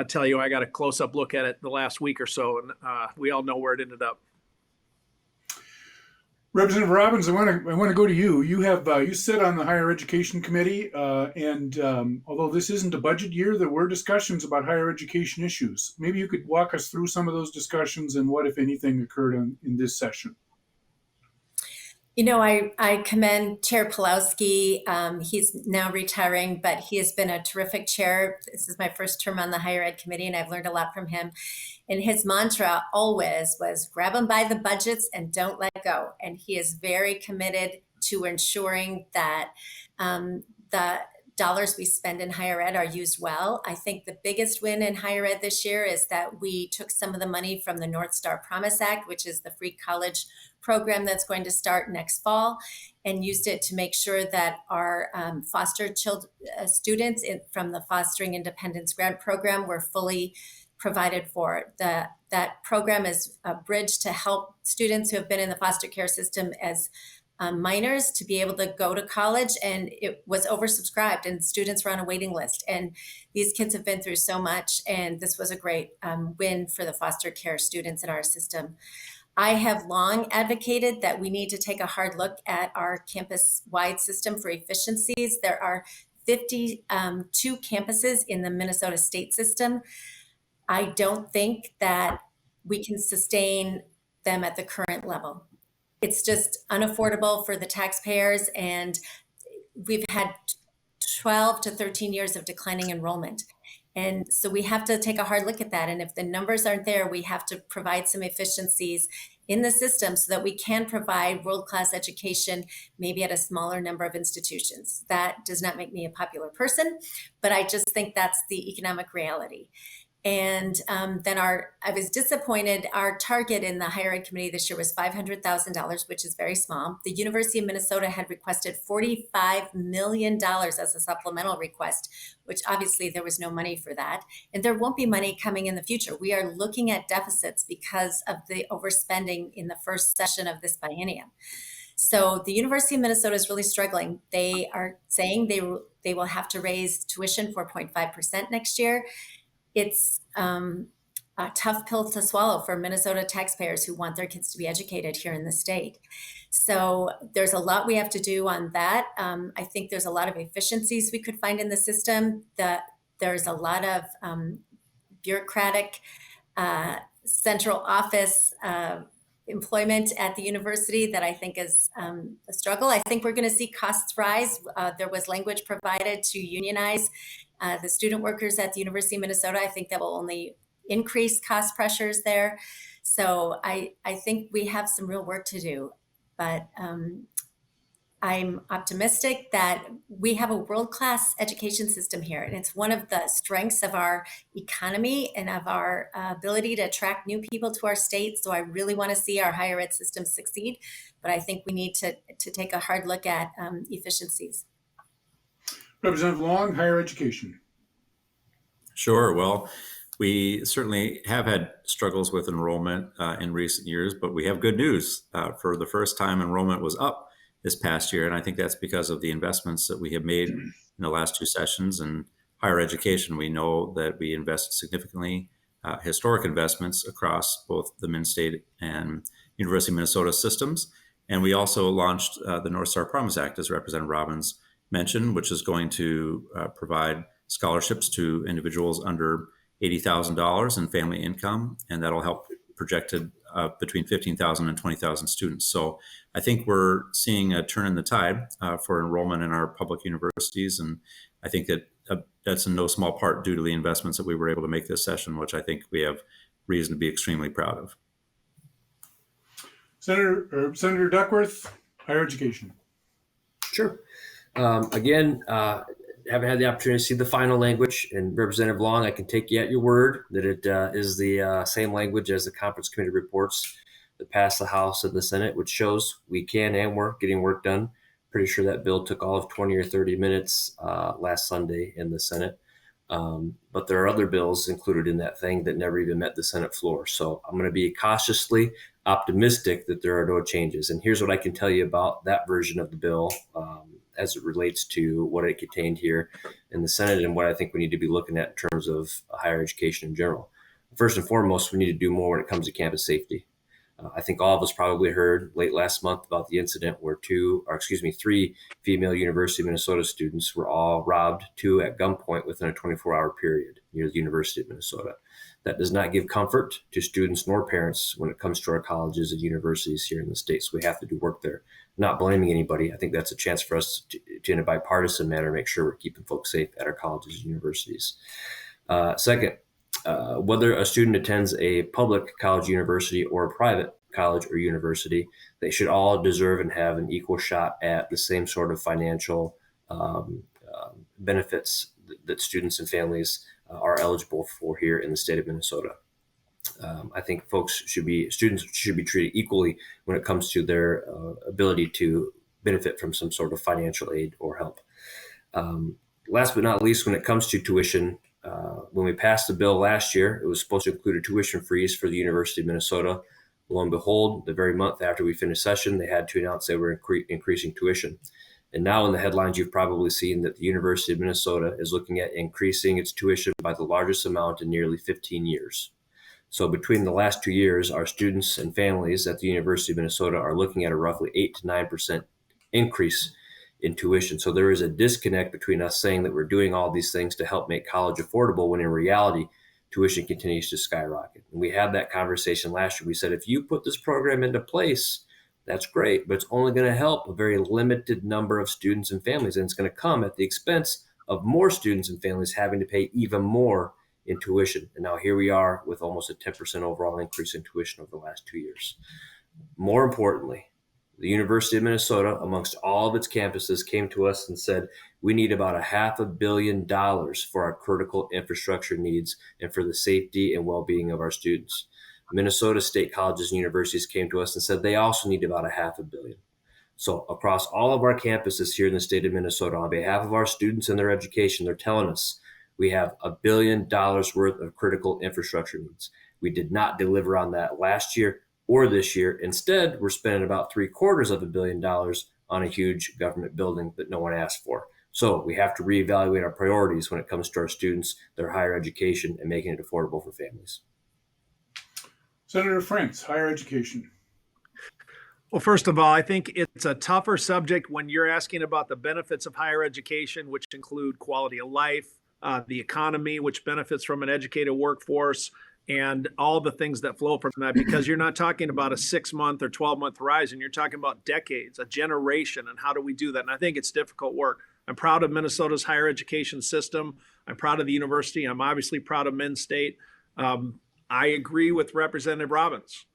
tell you I got a close-up look at it the last week or so, and we all know where it ended up. Representative Robbins, I want to go to you. You sit on the Higher Education Committee, and although this isn't a budget year, there were discussions about higher education issues. Maybe you could walk us through some of those discussions and what, if anything, occurred in this session. You know, I commend Chair Pulowski. He's now retiring, but he has been a terrific chair. This is my first term on the Higher Ed Committee, and I've learned a lot from him. And his mantra always was grab them by the budgets and don't let go. And he is very committed to ensuring that the dollars we spend in higher ed are used well. I think the biggest win in higher ed this year is that we took some of the money from the North Star Promise Act, which is the free college program that's going to start next fall, and used it to make sure that our foster students from the Fostering Independence Grant Program were fully provided for. That program is a bridge to help students who have been in the foster care system as minors to be able to go to college, and it was oversubscribed and students were on a waiting list. And these kids have been through so much, and this was a great win for the foster care students in our system. I have long advocated that we need to take a hard look at our campus-wide system for efficiencies. There are 52 campuses in the Minnesota state system. I don't think that we can sustain them at the current level. It's just unaffordable for the taxpayers, and we've had 12 to 13 years of declining enrollment. And so we have to take a hard look at that. And if the numbers aren't there, we have to provide some efficiencies in the system so that we can provide world-class education, maybe at a smaller number of institutions. That does not make me a popular person, but I just think that's the economic reality. And then I was disappointed. Our target in the Higher Ed Committee this year was $500,000, which is very small. The University of Minnesota had requested $45 million as a supplemental request, which obviously there was no money for that. And there won't be money coming in the future. We are looking at deficits because of the overspending in the first session of this biennium. So the University of Minnesota is really struggling. They are saying they will have to raise tuition 4.5% next year. It's a tough pill to swallow for Minnesota taxpayers who want their kids to be educated here in the state. So there's a lot we have to do on that. I think there's a lot of efficiencies we could find in the system. There's a lot of bureaucratic central office employment at the university that I think is a struggle. I think we're going to see costs rise. There was language provided to unionize the student workers at the University of Minnesota. I think that will only increase cost pressures there. So I think we have some real work to do, but I'm optimistic that we have a world-class education system here. And it's one of the strengths of our economy and of our ability to attract new people to our state. So I really want to see our higher ed system succeed, but I think we need to take a hard look at efficiencies. Representative Long, higher education. Sure. Well, we certainly have had struggles with enrollment in recent years, but we have good news. For the first time, enrollment was up this past year, and I think that's because of the investments that we have made in the last two sessions. In higher education, we know that we invested significantly, historic investments across both the Min-State and University of Minnesota systems. And we also launched the North Star Promise Act, as Representative Robbins mentioned, which is going to provide scholarships to individuals under $80,000 in family income, and that'll help projected between 15,000 and 20,000 students. So I think we're seeing a turn in the tide for enrollment in our public universities, and I think that that's in no small part due to the investments that we were able to make this session, which I think we have reason to be extremely proud of. Senator Duckworth, higher education. Sure. Again, haven't had the opportunity to see the final language, and Representative Long, I can take you at your word that it is the same language as the conference committee reports that passed the House and the Senate, which shows we can and we're getting work done. Pretty sure that bill took all of 20 or 30 minutes last Sunday in the Senate. But there are other bills included in that thing that never even met the Senate floor. So I'm going to be cautiously optimistic that there are no changes. And here's what I can tell you about that version of the bill as it relates to what it contained here in the Senate and what I think we need to be looking at in terms of higher education in general. First and foremost, we need to do more when it comes to campus safety. I think all of us probably heard late last month about the incident where 3 female University of Minnesota students were all robbed, 2 at gunpoint within a 24-hour period near the University of Minnesota. That does not give comfort to students nor parents when it comes to our colleges and universities here in the state. So we have to do work there. Not blaming anybody. I think that's a chance for us to in a bipartisan manner, make sure we're keeping folks safe at our colleges and universities. Second, whether a student attends a public college, university, or a private college or university, they should all deserve and have an equal shot at the same sort of financial benefits that students and families are eligible for here in the state of Minnesota. I think students should be treated equally when it comes to their ability to benefit from some sort of financial aid or help. Last but not least, when it comes to tuition, when we passed the bill last year, it was supposed to include a tuition freeze for the University of Minnesota. Lo and behold, the very month after we finished session, they had to announce they were increasing tuition. And now in the headlines, you've probably seen that the University of Minnesota is looking at increasing its tuition by the largest amount in nearly 15 years. So between the last 2 years, our students and families at the University of Minnesota are looking at a roughly 8 to 9% increase in tuition. So there is a disconnect between us saying that we're doing all these things to help make college affordable when in reality, tuition continues to skyrocket. And we had that conversation last year. We said, if you put this program into place, that's great, but it's only going to help a very limited number of students and families. And it's going to come at the expense of more students and families having to pay even more in tuition. And now here we are with almost a 10% overall increase in tuition over the last 2 years. More importantly, the University of Minnesota, amongst all of its campuses, came to us and said, we need about $500 million for our critical infrastructure needs and for the safety and well-being of our students. Minnesota state colleges and universities came to us and said they also need about $500 million. So across all of our campuses here in the state of Minnesota, on behalf of our students and their education, they're telling us we have $1 billion worth of critical infrastructure needs. We did not deliver on that last year or this year. Instead, we're spending about $750 million on a huge government building that no one asked for. So we have to reevaluate our priorities when it comes to our students, their higher education, and making it affordable for families. Senator Frentz, higher education. Well, first of all, I think it's a tougher subject when you're asking about the benefits of higher education, which include quality of life, the economy, which benefits from an educated workforce, and all the things that flow from that, because you're not talking about a 6-month or 12-month horizon. You're talking about decades, a generation, and how do we do that? And I think it's difficult work. I'm proud of Minnesota's higher education system. I'm proud of the university. I'm obviously proud of Menn State. I agree with Representative Robbins.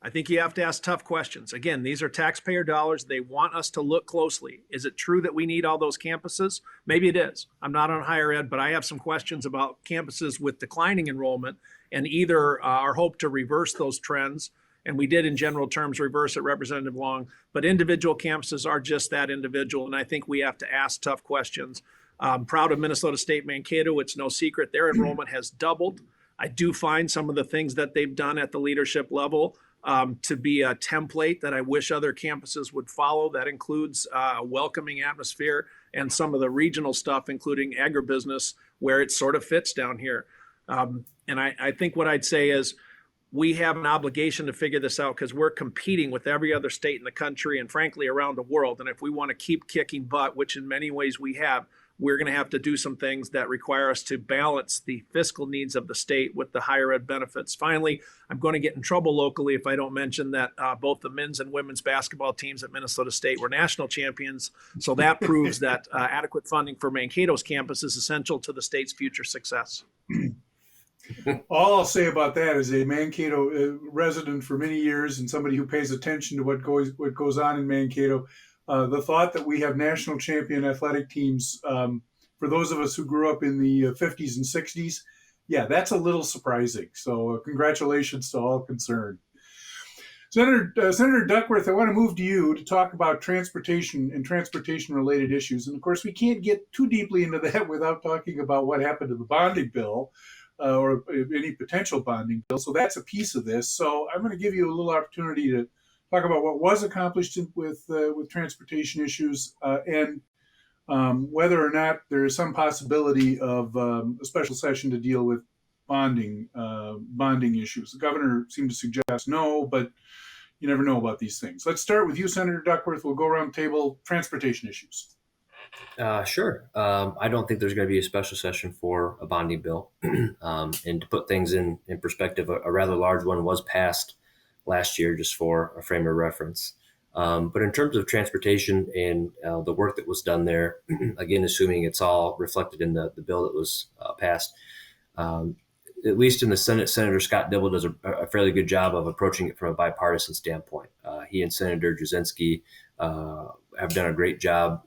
I think you have to ask tough questions. Again, these are taxpayer dollars. They want us to look closely. Is it true that we need all those campuses? Maybe it is. I'm not on higher ed, but I have some questions about campuses with declining enrollment and either our hope to reverse those trends. And we did in general terms reverse it, Representative Long, but individual campuses are just that individual. And I think we have to ask tough questions. I'm proud of Minnesota State Mankato. It's no secret their enrollment has doubled. I do find some of the things that they've done at the leadership level to be a template that I wish other campuses would follow. That includes a welcoming atmosphere and some of the regional stuff, including agribusiness, where it sort of fits down here. And I think what I'd say is we have an obligation to figure this out because we're competing with every other state in the country and frankly around the world. And if we want to keep kicking butt, which in many ways we have, we're going to have to do some things that require us to balance the fiscal needs of the state with the higher ed benefits. Finally, I'm going to get in trouble locally if I don't mention that both the men's and women's basketball teams at Minnesota State were national champions. So that proves that adequate funding for Mankato's campus is essential to the state's future success. All I'll say about that is a Mankato resident for many years and somebody who pays attention to what goes on in Mankato. The thought that we have national champion athletic teams, for those of us who grew up in the 50s and 60s, yeah, that's a little surprising. So congratulations to all concerned. Senator Duckworth, I want to move to you to talk about transportation and transportation-related issues. And of course, we can't get too deeply into that without talking about what happened to the bonding bill. Or any potential bonding bill. So that's a piece of this. So I'm going to give you a little opportunity to talk about what was accomplished with transportation issues and whether or not there is some possibility of a special session to deal with bonding issues. The governor seemed to suggest no, but you never know about these things. Let's start with you, Senator Duckworth. We'll go around the table. Transportation issues. Sure. I don't think there's going to be a special session for a bonding bill. And to put things in perspective, a rather large one was passed last year, just for a frame of reference. But in terms of transportation and the work that was done there, again, assuming it's all reflected in the bill that was passed, at least in the Senate, Senator Scott Dibble does a fairly good job of approaching it from a bipartisan standpoint. He and Senator Jasinski have done a great job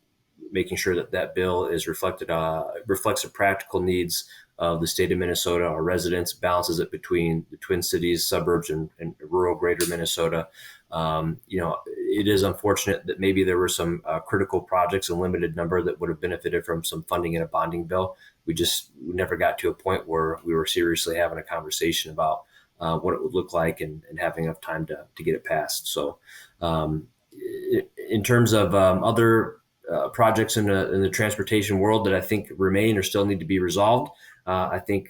making sure that bill is reflects the practical needs of the state of Minnesota, our residents, balances it between the Twin Cities, suburbs, and rural greater Minnesota. It is unfortunate that maybe there were some critical projects, a limited number, that would have benefited from some funding in a bonding bill. We never got to a point where we were seriously having a conversation about what it would look like and having enough time to get it passed. So in terms of other projects in the transportation world that I think remain or still need to be resolved, I think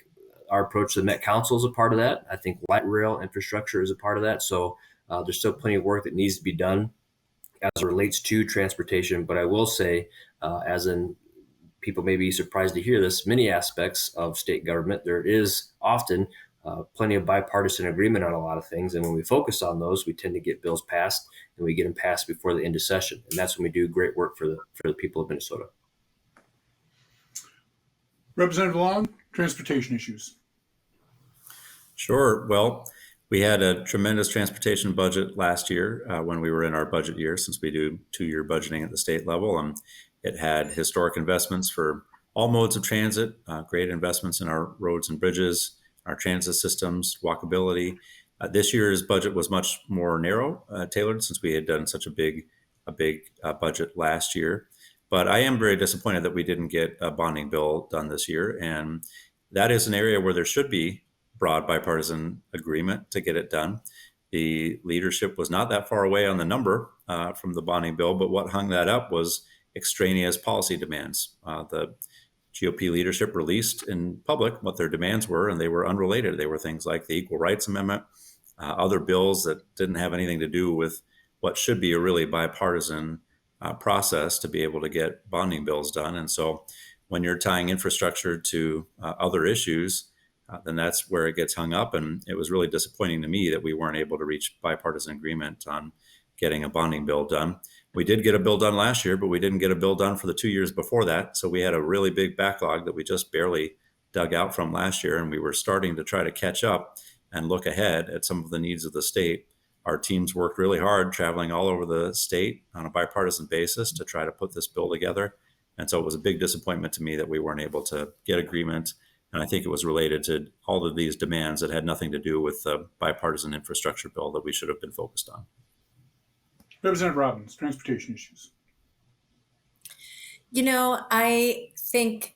our approach to the Met Council is a part of that. I think light rail infrastructure is a part of that. So there's still plenty of work that needs to be done as it relates to transportation. But I will say, as in people may be surprised to hear this, many aspects of state government, there is often plenty of bipartisan agreement on a lot of things. And when we focus on those, we tend to get bills passed, and we get them passed before the end of session. And that's when we do great work for the people of Minnesota. Representative Long, transportation issues. Sure. Well, we had a tremendous transportation budget last year when we were in our budget year, since we do 2-year budgeting at the state level. It had historic investments for all modes of transit, great investments in our roads and bridges, our transit systems, walkability. This year's budget was much more narrow, tailored, since we had done such a big budget last year. But I am very disappointed that we didn't get a bonding bill done this year. And that is an area where there should be broad bipartisan agreement to get it done. The leadership was not that far away on the number from the bonding bill, but what hung that up was extraneous policy demands. The GOP leadership released in public what their demands were, and they were unrelated. They were things like the Equal Rights Amendment, other bills that didn't have anything to do with what should be a really bipartisan process to be able to get bonding bills done. And so when you're tying infrastructure to other issues, then that's where it gets hung up. And it was really disappointing to me that we weren't able to reach bipartisan agreement on getting a bonding bill done. We did get a bill done last year, but we didn't get a bill done for the 2 years before that. So we had a really big backlog that we just barely dug out from last year. And we were starting to try to catch up and look ahead at some of the needs of the state. Our teams worked really hard, traveling all over the state on a bipartisan basis to try to put this bill together. And so it was a big disappointment to me that we weren't able to get agreement. And I think it was related to all of these demands that had nothing to do with the bipartisan infrastructure bill that we should have been focused on. Representative Robbins, transportation issues. I think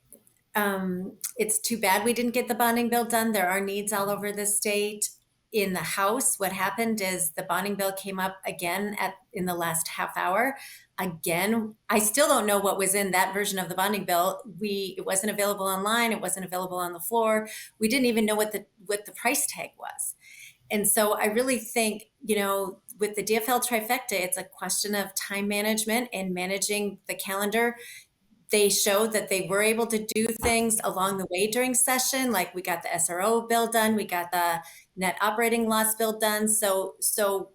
it's too bad we didn't get the bonding bill done. There are needs all over the state. In the House, what happened is the bonding bill came up again in the last half hour. Again, I still don't know what was in that version of the bonding bill. It wasn't available online. It wasn't available on the floor. We didn't even know what the price tag was. And so I really think, with the DFL trifecta, it's a question of time management and managing the calendar. They showed that they were able to do things along the way during session. Like we got the SRO bill done, we got the net operating loss bill done. So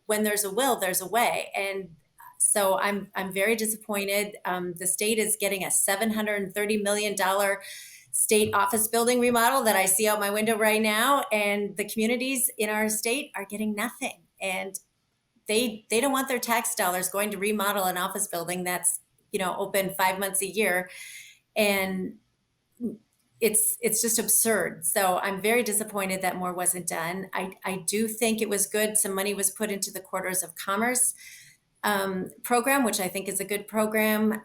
when there's a will, there's a way. And so I'm very disappointed. The state is getting a $730 million state office building remodel that I see out my window right now. And the communities in our state are getting nothing. And they don't want their tax dollars going to remodel an office building that's, open 5 months a year. And it's just absurd. So I'm very disappointed that more wasn't done. I do think it was good. Some money was put into the Quarters of Commerce program, which I think is a good program.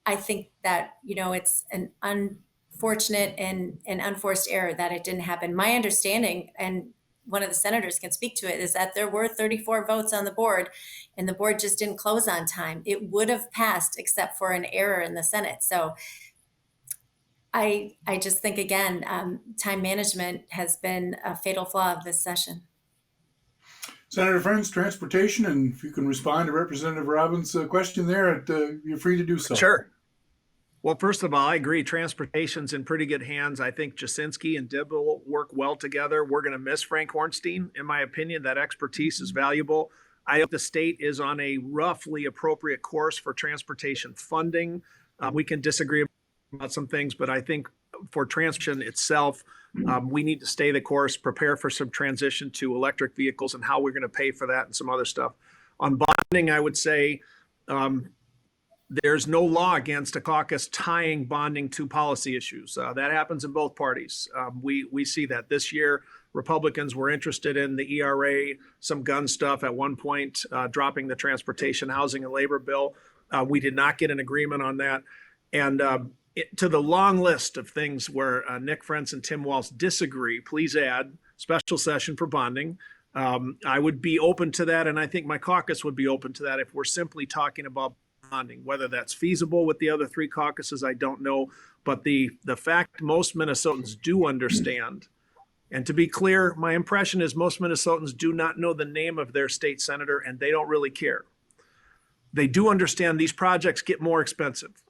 I think that, it's an unfortunate and an unforced error that it didn't happen. My understanding, and one of the senators can speak to it, is that there were 34 votes on the board and the board just didn't close on time. It would have passed except for an error in the Senate. So I just think, again, time management has been a fatal flaw of this session. Senator Frentz, transportation, and if you can respond to Representative Robbins' question there, you're free to do so. Sure. Well, first of all, I agree. Transportation's in pretty good hands. I think Jasinski and Dibble work well together. We're going to miss Frank Hornstein. In my opinion, that expertise is valuable. I hope the state is on a roughly appropriate course for transportation funding. We can disagree about some things, but I think for transportation itself, we need to stay the course, prepare for some transition to electric vehicles and how we're going to pay for that and some other stuff. On bonding, I would say, there's no law against a caucus tying bonding to policy issues. That happens in both parties. We see that this year. Republicans were interested in the ERA, some gun stuff at one point, dropping the transportation, housing, and labor bill. We did not get an agreement on that. And to the long list of things where Nick Frentz and Tim Walz disagree, please add special session for bonding. I would be open to that, and I think my caucus would be open to that if we're simply talking about bonding. Whether that's feasible with the other three caucuses, I don't know. But the fact most Minnesotans do understand, and to be clear, my impression is most Minnesotans do not know the name of their state senator, and they don't really care. They do understand these projects get more expensive,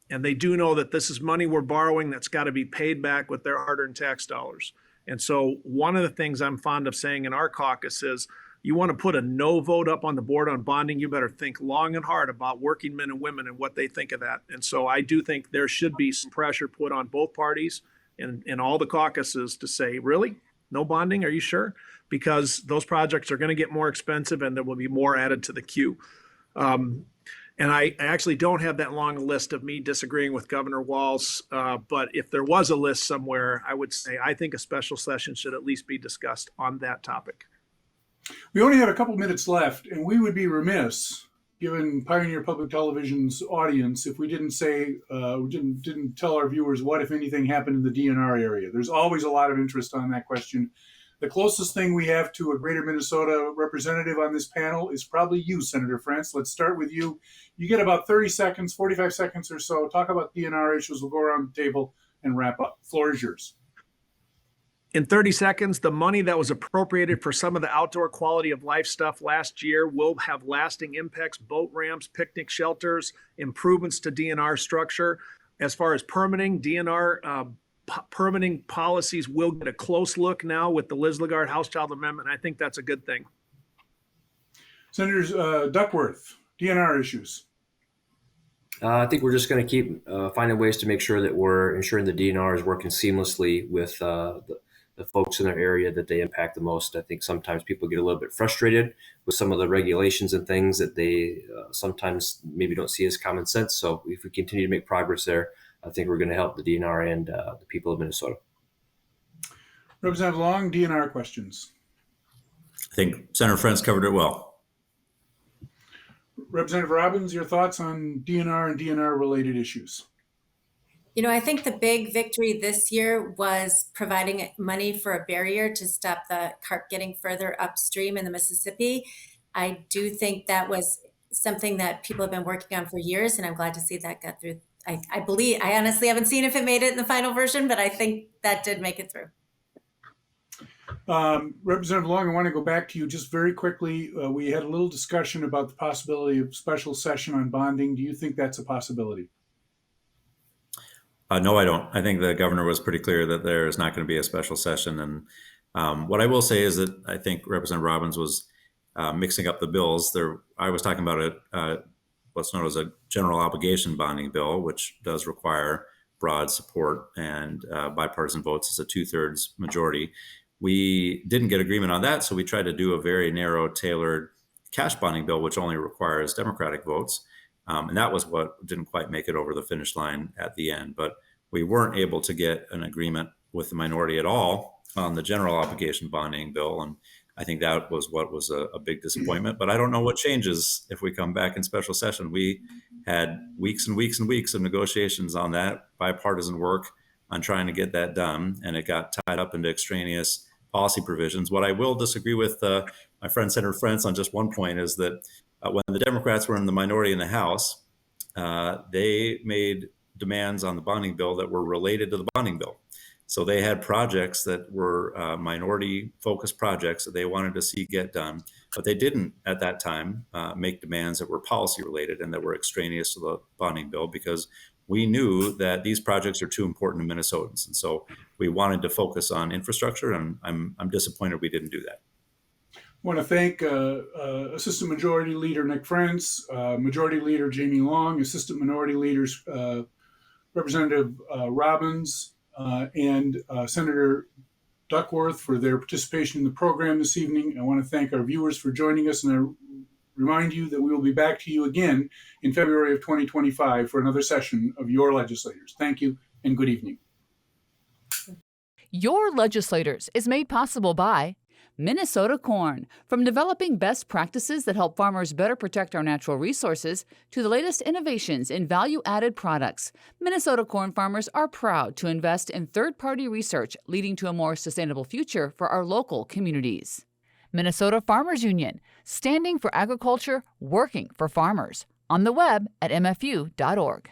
and they do know that this is money we're borrowing that's got to be paid back with their hard-earned tax dollars. And so one of the things I'm fond of saying in our caucus is, you want to put a no vote up on the board on bonding, you better think long and hard about working men and women and what they think of that. And so I do think there should be some pressure put on both parties and all the caucuses to say, really? No bonding? Are you sure? Because those projects are going to get more expensive and there will be more added to the queue. And I actually don't have that long a list of me disagreeing with Governor Walz, but if there was a list somewhere, I would say I think a special session should at least be discussed on that topic. We only have a couple minutes left, and we would be remiss, given Pioneer Public Television's audience, if we didn't say, didn't tell our viewers what, if anything, happened in the DNR area. There's always a lot of interest on that question. The closest thing we have to a Greater Minnesota representative on this panel is probably you, Senator Frentz. Let's start with you. You get about 30 seconds, 45 seconds or so. Talk about DNR issues. We'll go around the table and wrap up. The floor is yours. In 30 seconds, the money that was appropriated for some of the outdoor quality of life stuff last year will have lasting impacts: boat ramps, picnic shelters, improvements to DNR structure. As far as permitting, DNR permitting policies will get a close look now with the Liz Lagarde House Child Amendment. I think that's a good thing. Senators Duckworth, DNR issues. I think we're just going to keep finding ways to make sure that we're ensuring the DNR is working seamlessly with the folks in their area that they impact the most. I think sometimes people get a little bit frustrated with some of the regulations and things that they sometimes maybe don't see as common sense. So if we continue to make progress there, I think we're going to help the DNR and the people of Minnesota. Representative Long, DNR questions. I think Senator Frentz covered it well. Representative Robbins, your thoughts on DNR and DNR-related issues? I think the big victory this year was providing money for a barrier to stop the carp getting further upstream in the Mississippi. I do think that was something that people have been working on for years, and I'm glad to see that got through. I honestly haven't seen if it made it in the final version, but I think that did make it through. Representative Long, I want to go back to you just very quickly. We had a little discussion about the possibility of special session on bonding. Do you think that's a possibility? No, I don't. I think the governor was pretty clear that there is not going to be a special session. And what I will say is that I think Representative Robbins was mixing up the bills. I was talking about what's known as a general obligation bonding bill, which does require broad support and bipartisan votes as a 2/3 majority. We didn't get agreement on that, so we tried to do a very narrow, tailored cash bonding bill, which only requires Democratic votes. And that was what didn't quite make it over the finish line at the end. But we weren't able to get an agreement with the minority at all on the general obligation bonding bill. And I think that was what was a big disappointment. But I don't know what changes if we come back in special session. We had weeks and weeks and weeks of negotiations on that, bipartisan work on trying to get that done. And it got tied up into extraneous policy provisions. What I will disagree with my friend Senator Frentz on just one point is that when the Democrats were in the minority in the House, they made demands on the bonding bill that were related to the bonding bill. So they had projects that were minority-focused projects that they wanted to see get done, but they didn't at that time make demands that were policy-related and that were extraneous to the bonding bill, because we knew that these projects are too important to Minnesotans. And so we wanted to focus on infrastructure, and I'm disappointed we didn't do that. I want to thank Assistant Majority Leader Nick Frentz, Majority Leader Jamie Long, Assistant Minority Leaders Representative Robbins, and Senator Duckworth for their participation in the program this evening. I want to thank our viewers for joining us, and I remind you that we will be back to you again in February of 2025 for another session of Your Legislators. Thank you and good evening. Your Legislators is made possible by Minnesota Corn. From developing best practices that help farmers better protect our natural resources to the latest innovations in value-added products, Minnesota corn farmers are proud to invest in third-party research leading to a more sustainable future for our local communities. Minnesota Farmers Union, standing for agriculture, working for farmers. On the web at mfu.org.